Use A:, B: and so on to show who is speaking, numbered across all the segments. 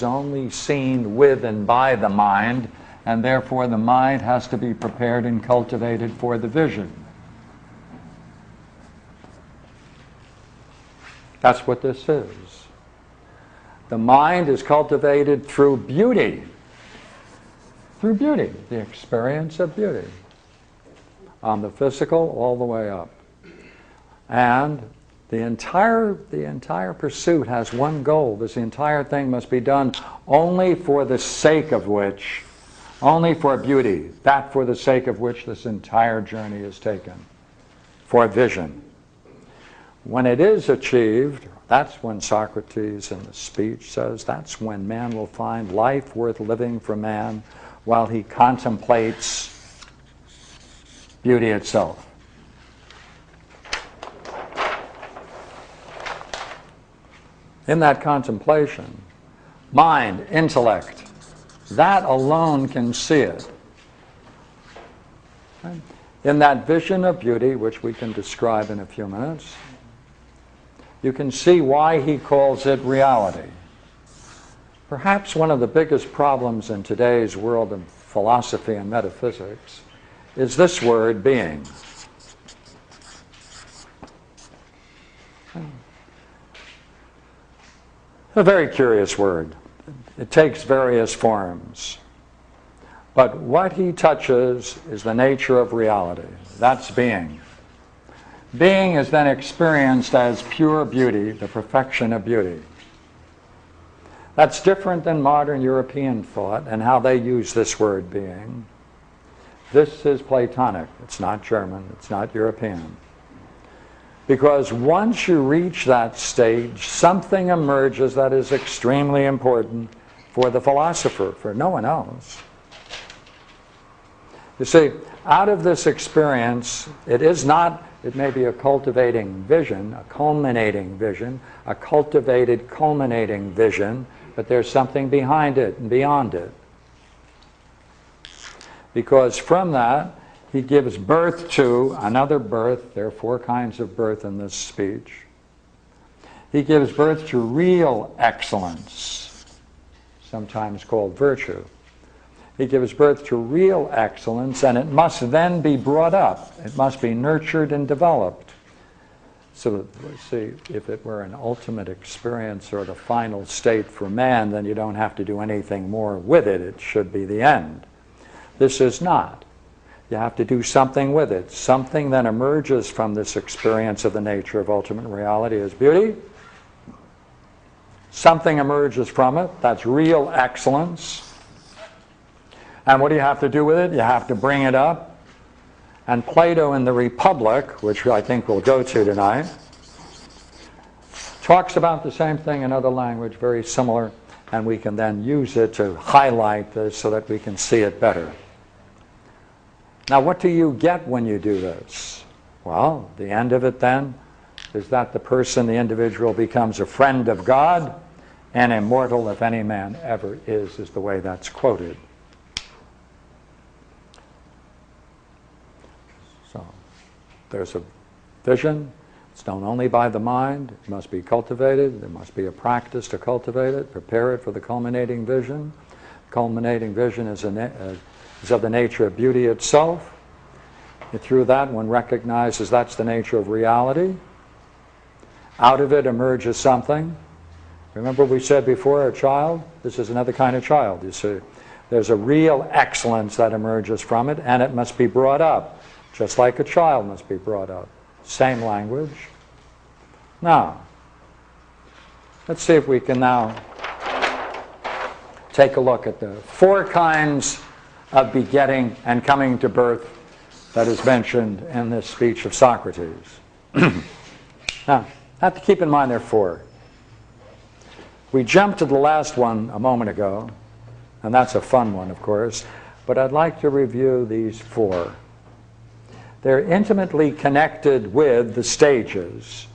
A: only seen with and by the mind, and therefore the mind has to be prepared and cultivated for the vision. That's what this is. The mind is cultivated through beauty. Through beauty, the experience of beauty. On the physical, all the way up. And the entire pursuit has one goal. This entire thing must be done only for the sake of which, only for beauty, that for the sake of which this entire journey is taken, for vision. When it is achieved, that's when Socrates in the speech says, that's when man will find life worth living for man while he contemplates beauty itself. In that contemplation, mind, intellect, that alone can see it. In that vision of beauty, which we can describe in a few minutes, you can see why he calls it reality. Perhaps one of the biggest problems in today's world of philosophy and metaphysics is this word, being. A very curious word. It takes various forms. But what he touches is the nature of reality. That's being. Being is then experienced as pure beauty, the perfection of beauty. That's different than modern European thought and how they use this word being. This is Platonic. It's not German. It's not European. Because once you reach that stage, something emerges that is extremely important for the philosopher, for no one else. You see, out of this experience, it may be a cultivating vision, a culminating vision, a cultivated culminating vision, but there's something behind it and beyond it. Because from that, he gives birth to another birth. There are 4 kinds of birth in this speech. He gives birth to real excellence, sometimes called virtue. He gives birth to real excellence, and it must then be brought up. It must be nurtured and developed. So, let's see, if it were an ultimate experience or the final state for man, then you don't have to do anything more with it. It should be the end. This is not. You have to do something with it. Something that emerges from this experience of the nature of ultimate reality is beauty. Something emerges from it. That's real excellence. And what do you have to do with it? You have to bring it up. And Plato in the Republic, which I think we'll go to tonight, talks about the same thing in other language, very similar, and we can then use it to highlight this so that we can see it better. Now, what do you get when you do this? Well, the end of it then is that the person, the individual, becomes a friend of God and immortal if any man ever is the way that's quoted. So, there's a vision. It's known only by the mind. It must be cultivated. There must be a practice to cultivate it, prepare it for the culminating vision. Culminating vision is of the nature of beauty itself. And through that, one recognizes that's the nature of reality. Out of it emerges something. Remember we said before, a child? This is another kind of child, you see. There's a real excellence that emerges from it, and it must be brought up, just like a child must be brought up. Same language. Now, let's see if we can now take a look at the 4 kinds of begetting and coming to birth that is mentioned in this speech of Socrates. Now, have to keep in mind there are 4. We jumped to the last one a moment ago, and that's a fun one, of course, but I'd like to review these 4. They're intimately connected with the stages.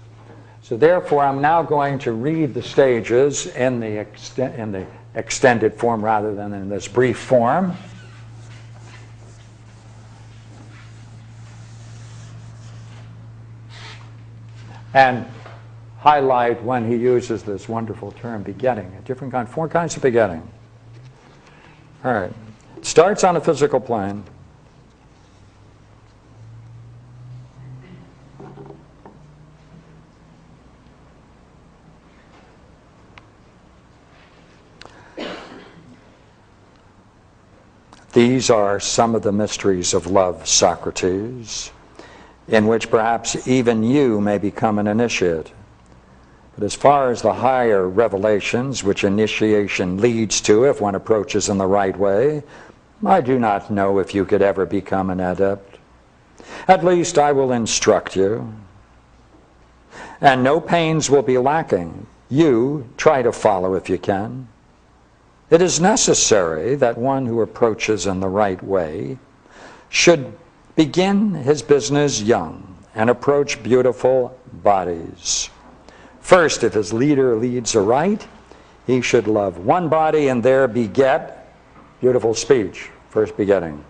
A: So therefore, I'm now going to read the stages in the extended form rather than in this brief form. And highlight when he uses this wonderful term, begetting. Four kinds of begetting. All right. It starts on a physical plane. These are some of the mysteries of love, Socrates, in which perhaps even you may become an initiate. But as far as the higher revelations which initiation leads to if one approaches in the right way, I do not know if you could ever become an adept. At least I will instruct you. And no pains will be lacking. You try to follow if you can. It is necessary that one who approaches in the right way should begin his business young and approach beautiful bodies. First, if his leader leads aright, he should love one body and there beget beautiful speech, first begetting.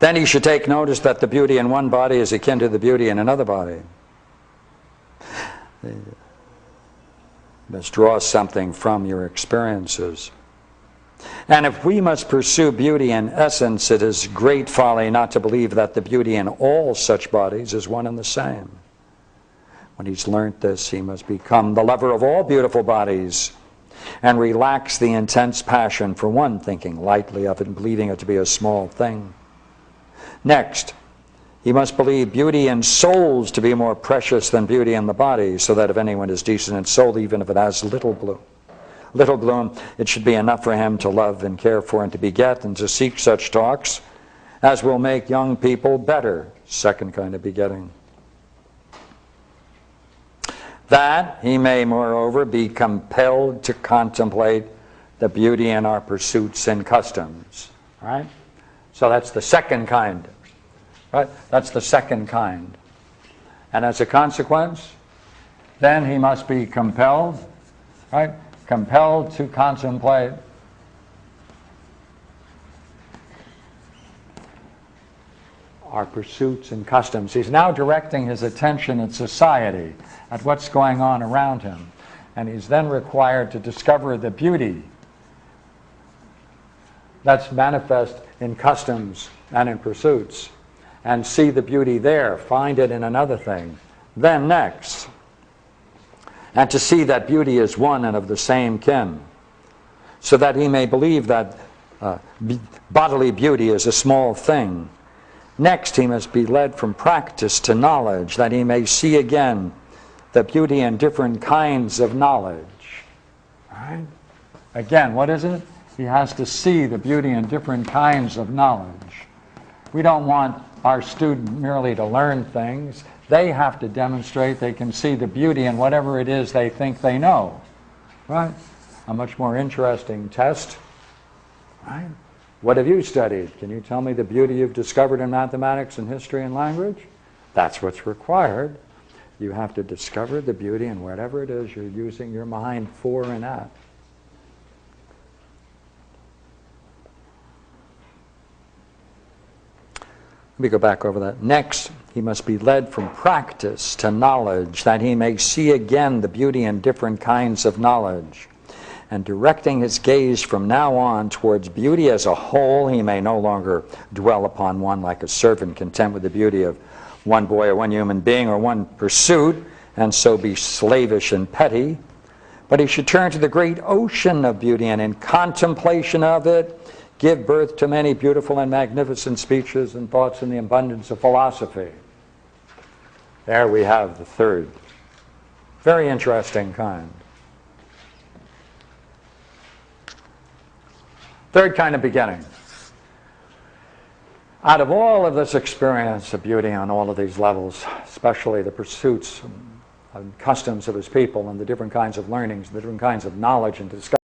A: Then he should take notice that the beauty in one body is akin to the beauty in another body. You must draw something from your experiences. And if we must pursue beauty in essence, it is great folly not to believe that the beauty in all such bodies is one and the same. When he's learnt this, he must become the lover of all beautiful bodies and relax the intense passion for one, thinking lightly of it and believing it to be a small thing. Next, he must believe beauty in souls to be more precious than beauty in the body, so that if anyone is decent in soul, even if it has little bloom, it should be enough for him to love and care for and to beget and to seek such talks as will make young people better. Second kind of begetting. That he may, moreover, be compelled to contemplate the beauty in our pursuits and customs. Right? So that's the second kind. Right? That's the second kind. And as a consequence, then he must be compelled, right? Compelled to contemplate our pursuits and customs. He's now directing his attention in society at what's going on around him. And he's then required to discover the beauty that's manifest in customs and in pursuits, and see the beauty there, find it in another thing. Then next, and to see that beauty is one and of the same kin, so that he may believe that bodily beauty is a small thing. Next, he must be led from practice to knowledge, that he may see again the beauty in different kinds of knowledge. All right? Again, what is it? He has to see the beauty in different kinds of knowledge. We don't want our student merely to learn things. They have to demonstrate they can see the beauty in whatever it is they think they know. Right? A much more interesting test. Right? What have you studied? Can you tell me the beauty you've discovered in mathematics and history and language? That's what's required. You have to discover the beauty in whatever it is you're using your mind for and at. Let me go back over that. Next, he must be led from practice to knowledge, that he may see again the beauty in different kinds of knowledge. And directing his gaze from now on towards beauty as a whole, he may no longer dwell upon one like a servant, content with the beauty of one boy or one human being or one pursuit, and so be slavish and petty. But he should turn to the great ocean of beauty, and in contemplation of it, give birth to many beautiful and magnificent speeches and thoughts in the abundance of philosophy. There we have the third. Very interesting kind. Third kind of beginning. Out of all of this experience of beauty on all of these levels, especially the pursuits and customs of his people and the different kinds of learnings, the different kinds of knowledge and discovery,